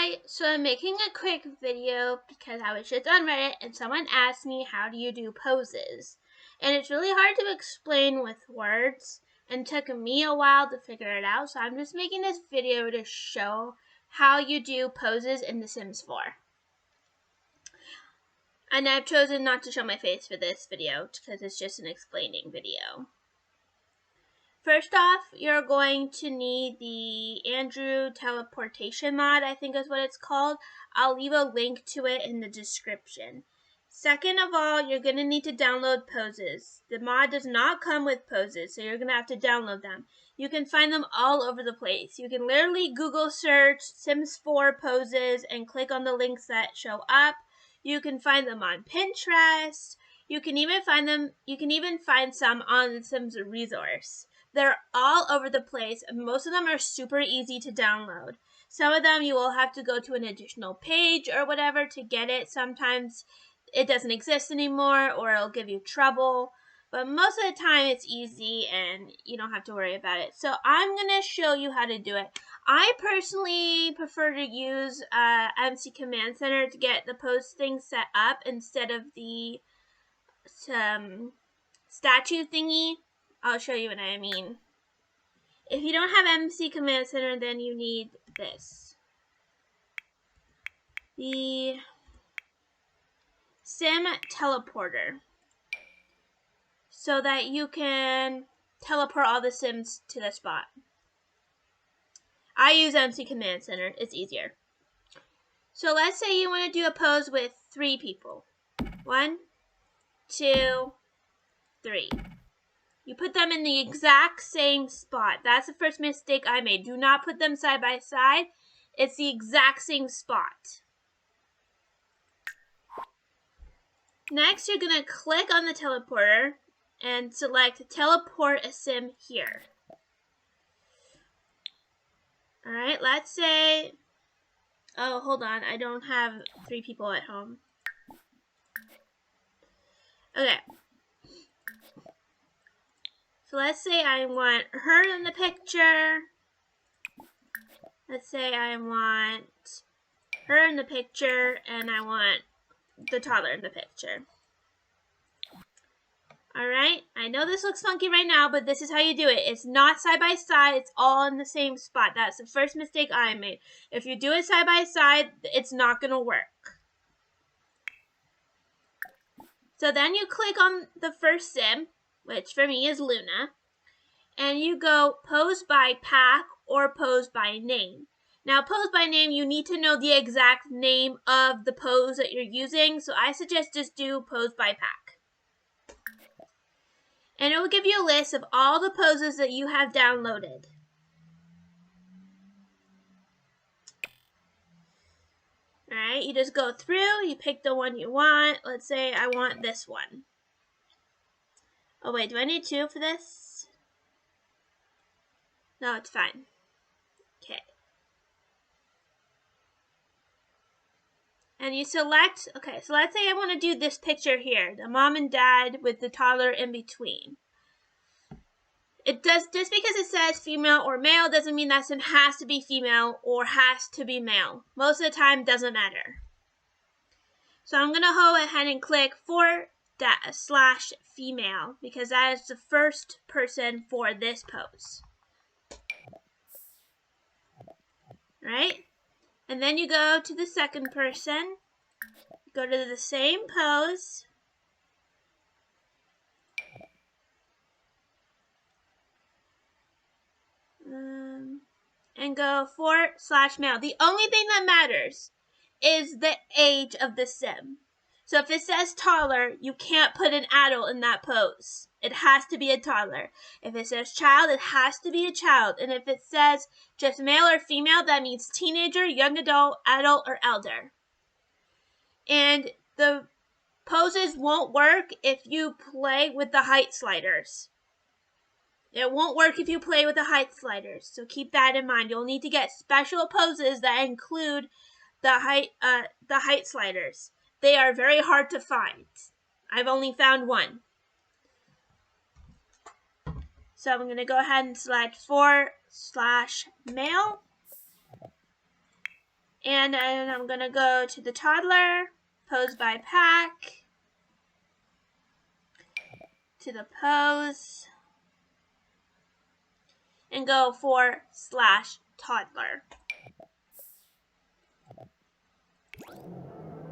Hi, so I'm making a quick video because I was just on Reddit and someone asked me how do you do poses. And it's really hard to explain with words and took me a while to figure it out, so I'm just making this video to show how you do poses in The Sims 4. And I've chosen not to show my face for this video because it's just an explaining video. First off, you're going to need the Andrew teleportation mod, I think is what it's called. I'll leave a link to it in the description. Second of all, you're going to need to download poses. The mod does not come with poses, so you're going to have to download them. You can find them all over the place. You can literally Google search Sims 4 poses and click on the links that show up. You can find them on Pinterest. You can even find some on the Sims resource. They're all over the place, and most of them are super easy to download. Some of them you will have to go to an additional page or whatever to get it. Sometimes it doesn't exist anymore or it'll give you trouble. But most of the time it's easy and you don't have to worry about it. So I'm going to show you how to do it. I personally prefer to use MC Command Center to get the pose thing set up instead of the statue thingy. I'll show you what I mean. If you don't have MC Command Center, then you need this. The Sim Teleporter. So that you can teleport all the Sims to the spot. I use MC Command Center. It's easier. So let's say you want to do a pose with 3 people. 1, 2, 3. You put them in the exact same spot. That's the first mistake I made. Do not put them side by side. It's the exact same spot. Next, you're going to click on the teleporter and select teleport a sim here. Alright, let's say, oh, hold on, I don't have 3 people at home. Okay. So let's say I want her in the picture. Let's say I want her in the picture and I want the toddler in the picture. Alright, I know this looks funky right now, but this is how you do it. It's not side by side, it's all in the same spot. That's the first mistake I made. If you do it side by side, it's not going to work. So then you click on the first sim, which for me is Luna, and you go pose by pack or pose by name. Now, pose by name, you need to know the exact name of the pose that you're using, so I suggest just do pose by pack. And it will give you a list of all the poses that you have downloaded. Alright, you just go through, you pick the one you want. Let's say I want this one. Oh wait, do I need 2 for this? No, it's fine. Okay. And you select, okay, so let's say I want to do this picture here, the mom and dad with the toddler in between. It does, just because it says female or male doesn't mean that sim has to be female or has to be male. Most of the time, doesn't matter. So I'm going to go ahead and click /female because that is the first person for this pose. Right? And then you go to the second person, go to the same pose, and go /male. The only thing that matters is the age of the sim. So if it says toddler, you can't put an adult in that pose. It has to be a toddler. If it says child, it has to be a child. And if it says just male or female, that means teenager, young adult, or elder. And the poses won't work if you play with the height sliders. It won't work if you play with the height sliders, so keep that in mind. You'll need to get special poses that include the height sliders. They are very hard to find. I've only found one. So I'm going to go ahead and select /male. And then I'm going to go to the toddler, pose by pack, to the pose, and go /toddler.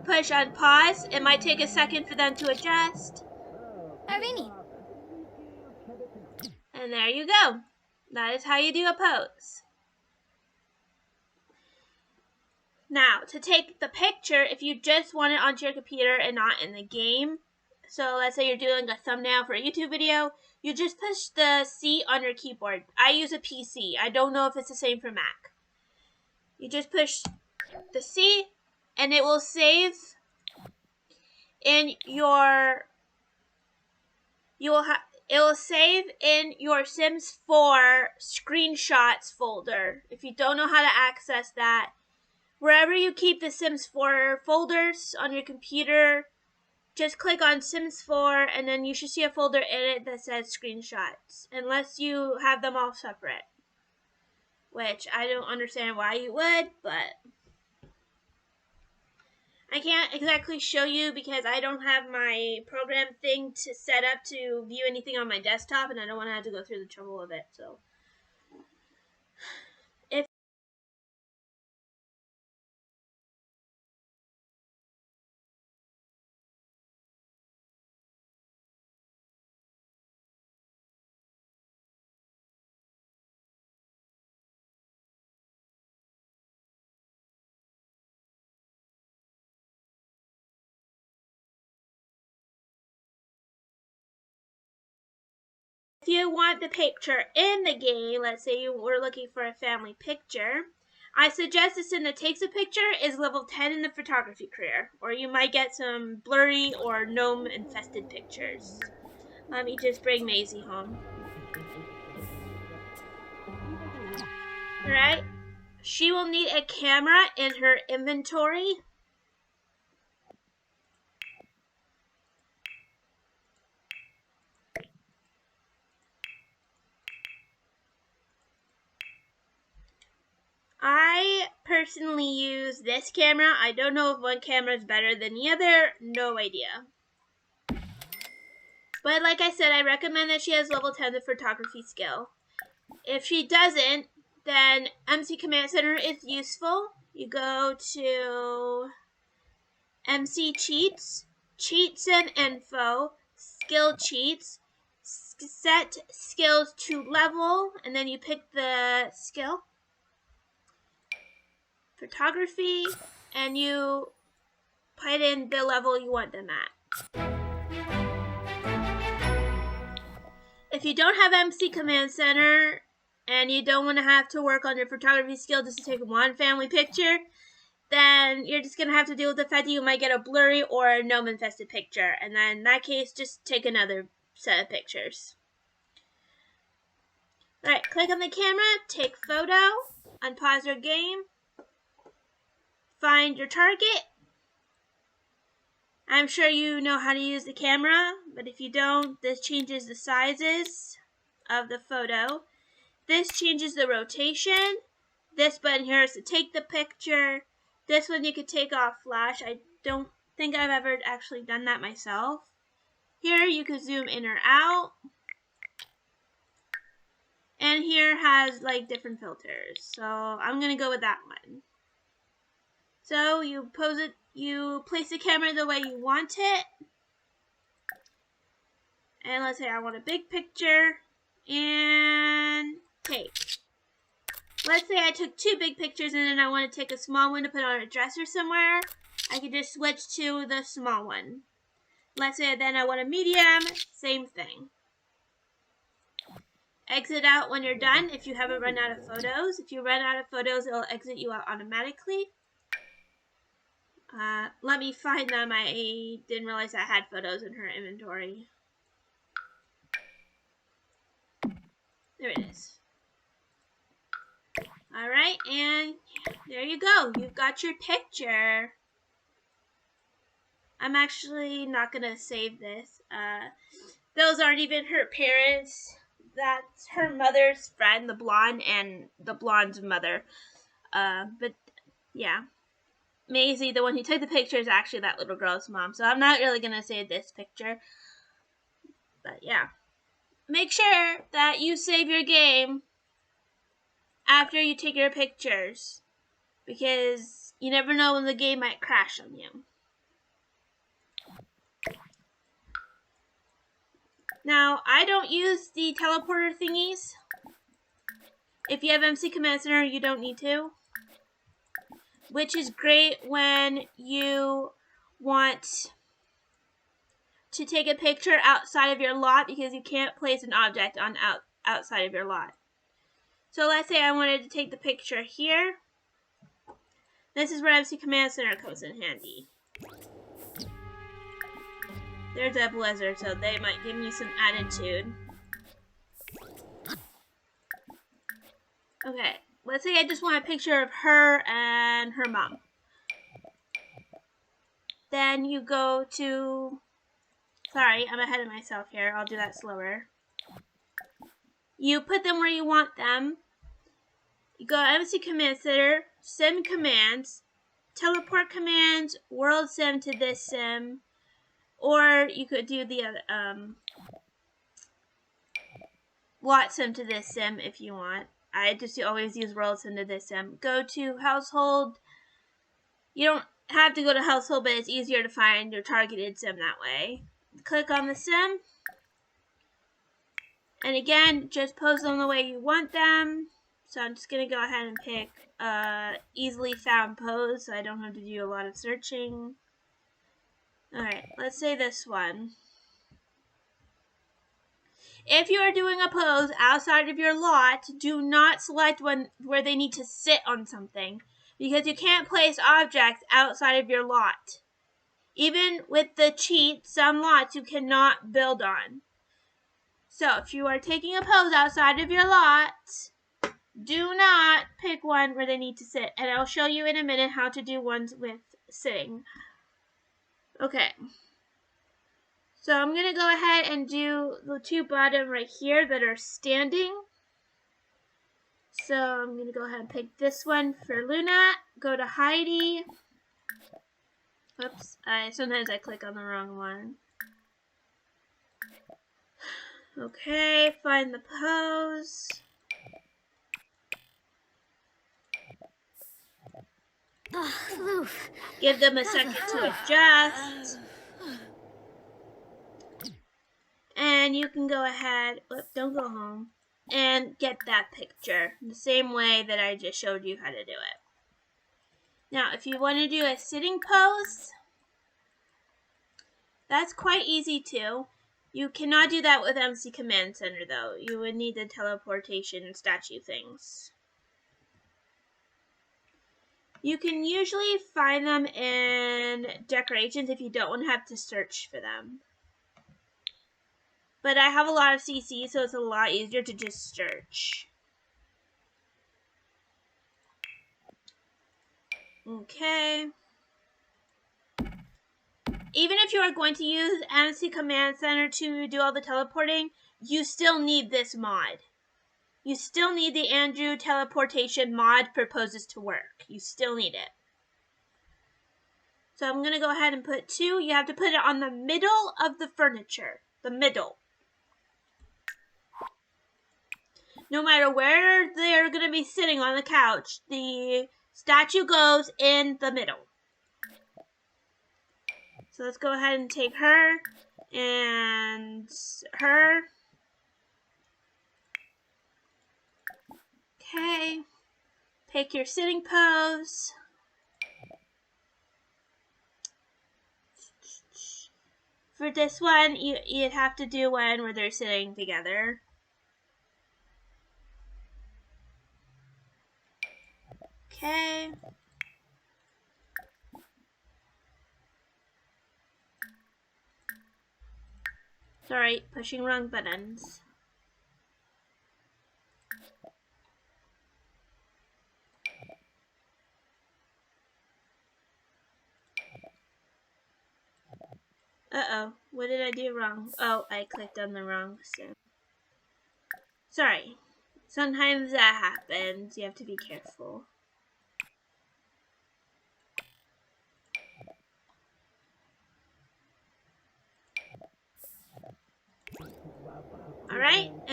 Push on pause. It might take a second for them to adjust. And there you go. That is how you do a pose. Now, to take the picture, if you just want it onto your computer and not in the game, so let's say you're doing a thumbnail for a YouTube video, you just push the C on your keyboard. I use a PC. I don't know if it's the same for Mac. You just push the C, and it will save in your it will save in your Sims 4 screenshots folder. If you don't know how to access that, wherever you keep the Sims 4 folders on your computer, just click on Sims 4 and then you should see a folder in it that says screenshots, unless you have them all separate, which I don't understand why you would, but I can't exactly show you because I don't have my program thing to set up to view anything on my desktop, and I don't want to have to go through the trouble of it. So if you want the picture in the game, let's say you were looking for a family picture, I suggest the sim that takes a picture is level 10 in the photography career, or you might get some blurry or gnome infested pictures. Let me just bring Maisie home. Alright, she will need a camera in her inventory. I personally use this camera. I don't know if one camera is better than the other. No idea. But like I said, I recommend that she has level 10 of photography skill. If she doesn't, then MC Command Center is useful. You go to MC Cheats, Cheats and Info, Skill Cheats, set skills to level, and then you pick the skill. Photography, and you put in the level you want them at. If you don't have MC Command Center and you don't want to have to work on your photography skill just to take one family picture, then you're just going to have to deal with the fact that you might get a blurry or a gnome infested picture, and then in that case, just take another set of pictures. Alright, click on the camera, take photo, unpause your game, find your target. I'm sure you know how to use the camera, but if you don't, this changes the sizes of the photo. This changes the rotation. This button here is to take the picture. This one you could take off flash. I don't think I've ever actually done that myself. Here you could zoom in or out. And here has like different filters. So I'm going to go with that one. So you pose it, you place the camera the way you want it. And let's say I want a big picture and take. Let's say I took two big pictures and then I want to take a small one to put on a dresser somewhere. I can just switch to the small one. Let's say then I want a medium, same thing. Exit out when you're done if you haven't run out of photos. If you run out of photos, it'll exit you out automatically. Let me find them. I didn't realize I had photos in her inventory. There it is. Alright, and there you go. You've got your picture. I'm actually not going to save this. Those aren't even her parents. That's her mother's friend, the blonde, and the blonde's mother. But Yeah. Maisie, the one who took the picture, is actually that little girl's mom. So I'm not really going to say this picture. But yeah. Make sure that you save your game after you take your pictures, because you never know when the game might crash on you. Now, I don't use the teleporter thingies. If you have MC Command Center, you don't need to. Which is great when you want to take a picture outside of your lot, because you can't place an object on outside of your lot. So let's say I wanted to take the picture here. This is where MC Command Center comes in handy. There's a blizzard, so they might give me some attitude. Okay, let's say I just want a picture of her and her mom. Then you go to... Sorry, I'm ahead of myself here. I'll do that slower. You put them where you want them. You go to MC Command Center, sim commands, teleport commands, world sim to this sim, or you could do the lot sim to this sim if you want. I just always use world sim to this sim. Go to household. You don't have to go to household, but it's easier to find your targeted sim that way. Click on the sim. And again, just pose them the way you want them. So I'm just going to go ahead and pick easily found pose, so I don't have to do a lot of searching. Alright, let's say this one. If you are doing a pose outside of your lot, do not select one where they need to sit on something, because you can't place objects outside of your lot. Even with the cheat, some lots you cannot build on. So if you are taking a pose outside of your lot, do not pick one where they need to sit. And I'll show you in a minute how to do ones with sitting. Okay. So I'm going to go ahead and do the two bottom right here that are standing. So I'm going to go ahead and pick this one for Luna. Go to Heidi. Oops, sometimes I click on the wrong one. Okay, find the pose. Give them a second to adjust. And you can go ahead, don't go home, and get that picture the same way that I just showed you how to do it. Now, if you want to do a sitting pose, that's quite easy too. You cannot do that with MC Command Center though. You would need the teleportation statue things. You can usually find them in decorations if you don't want to have to search for them. But I have a lot of CC, so it's a lot easier to just search. Okay. Even if you are going to use MC Command Center to do all the teleporting, you still need this mod. You still need the Andrew teleportation mod for poses to work. You still need it. So I'm going to go ahead and put 2. You have to put it on the middle of the furniture. The middle. No matter where they're going to be sitting on the couch, the statue goes in the middle. So let's go ahead and take her and her. Okay. Pick your sitting pose. For this one, you'd have to do one where they're sitting together. Okay. Sorry, pushing wrong buttons. Uh-oh, what did I do wrong? Oh, I clicked on the wrong sim. Sorry. Sometimes that happens. You have to be careful.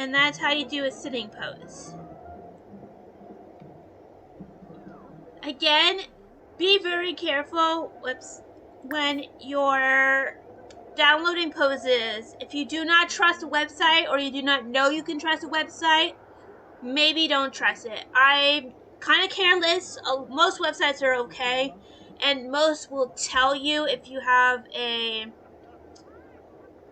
And that's how you do a sitting pose. Again, be very careful when you're downloading poses. If you do not trust a website or you do not know you can trust a website, maybe don't trust it. I'm kind of careless. Most websites are okay, and most will tell you if you have a...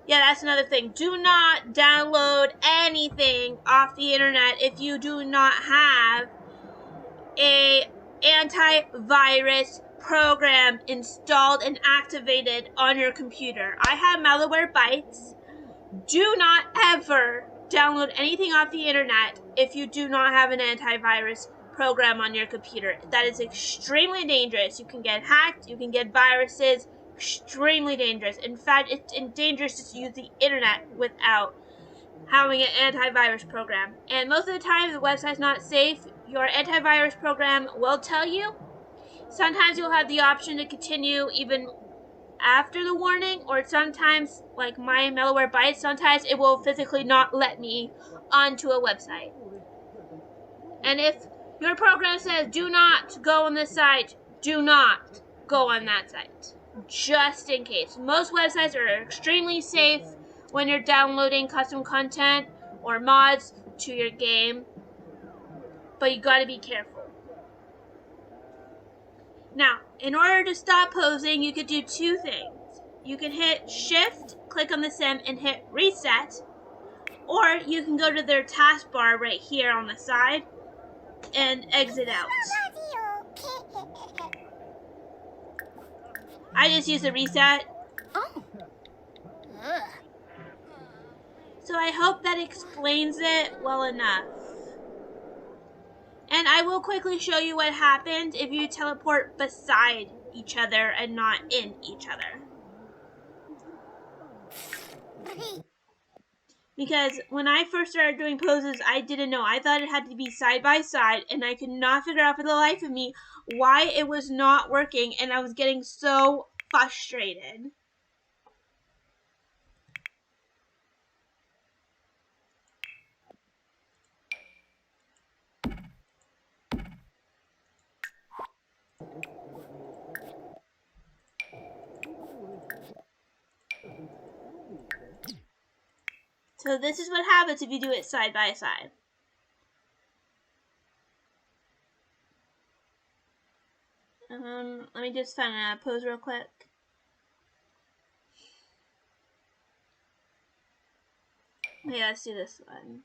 Yeah, that's another thing. Do not download anything off the internet if you do not have a antivirus program installed and activated on your computer. I have Malwarebytes. Do not ever download anything off the internet if you do not have an antivirus program on your computer. That is extremely dangerous. You can get hacked, you can get viruses. Extremely dangerous. In fact, it's dangerous to use the internet without having an antivirus program. And most of the time, the website's not safe. Your antivirus program will tell you. Sometimes you'll have the option to continue even after the warning, or sometimes, like my Malwarebytes, sometimes it will physically not let me onto a website. And if your program says do not go on this site, do not go on that site. Just in case. Most websites are extremely safe when you're downloading custom content or mods to your game, but you gotta be careful. Now, in order to stop posing, you could do two things. You can hit Shift, click on the sim, and hit Reset, or you can go to their taskbar right here on the side and exit out. I just use the reset. Oh. So I hope that explains it well enough. And I will quickly show you what happens if you teleport beside each other and not in each other. Because when I first started doing poses, I didn't know. I thought it had to be side by side, and I could not figure out for the life of me why it was not working, and I was getting so frustrated. So this is what happens if you do it side by side. Let me just find a pose real quick. Okay, let's do this one.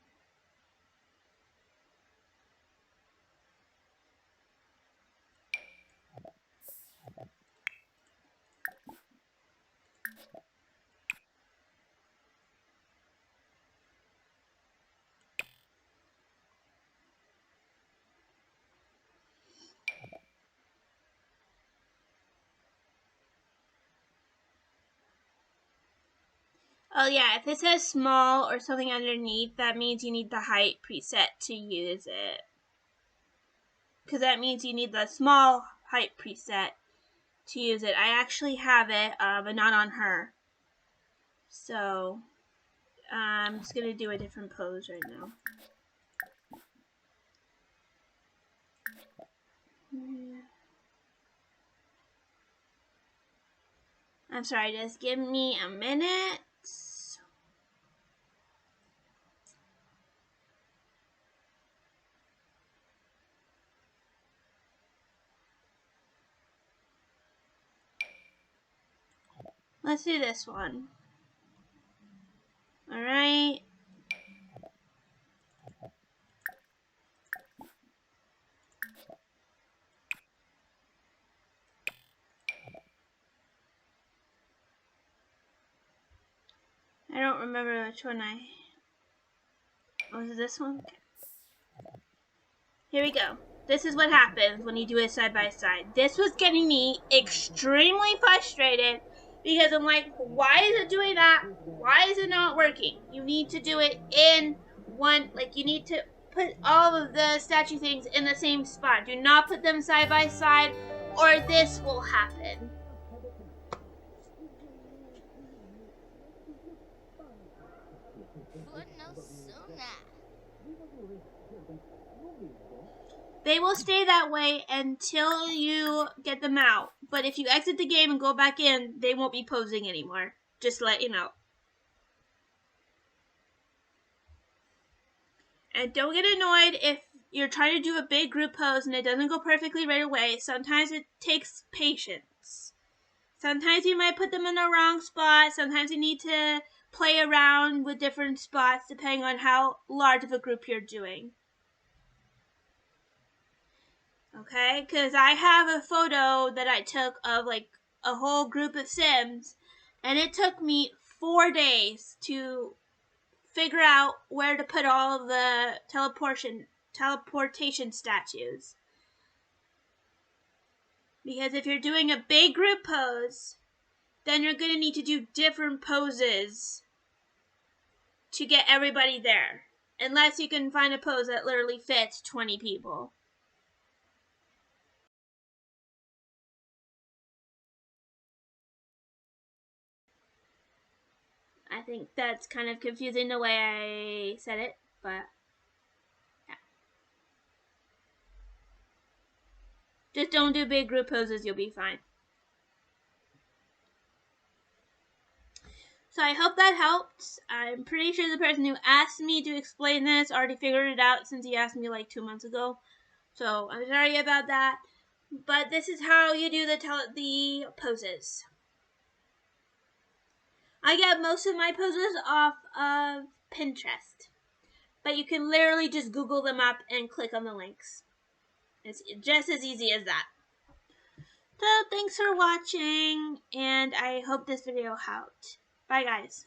Oh yeah, if it says small or something underneath, that means you need the height preset to use it. Because that means you need the small height preset to use it. I actually have it, but not on her. So, I'm just going to do a different pose right now. I'm sorry, just give me a minute. Let's do this one. Alright. I don't remember which one was it this one? Okay. Here we go. This is what happens when you do it side by side. This was getting me extremely frustrated because I'm like, why is it doing that? Why is it not working? You need to do it in one, like you need to put all of the statue things in the same spot. Do not put them side by side or this will happen. They will stay that way until you get them out. But if you exit the game and go back in, they won't be posing anymore. Just to let you know. And don't get annoyed if you're trying to do a big group pose and it doesn't go perfectly right away. Sometimes it takes patience. Sometimes you might put them in the wrong spot. Sometimes you need to play around with different spots depending on how large of a group you're doing. Okay, because I have a photo that I took of like a whole group of Sims, and it took me 4 days to figure out where to put all of the teleportation statues. Because if you're doing a big group pose, then you're going to need to do different poses to get everybody there. Unless you can find a pose that literally fits 20 people. I think that's kind of confusing the way I said it, but yeah. Just don't do big group poses, you'll be fine. So I hope that helped. I'm pretty sure the person who asked me to explain this already figured it out since he asked me like 2 months ago. So I'm sorry about that. But this is how you do the poses. I get most of my poses off of Pinterest. But you can literally just Google them up and click on the links. It's just as easy as that. So thanks for watching, and I hope this video helped. Bye guys.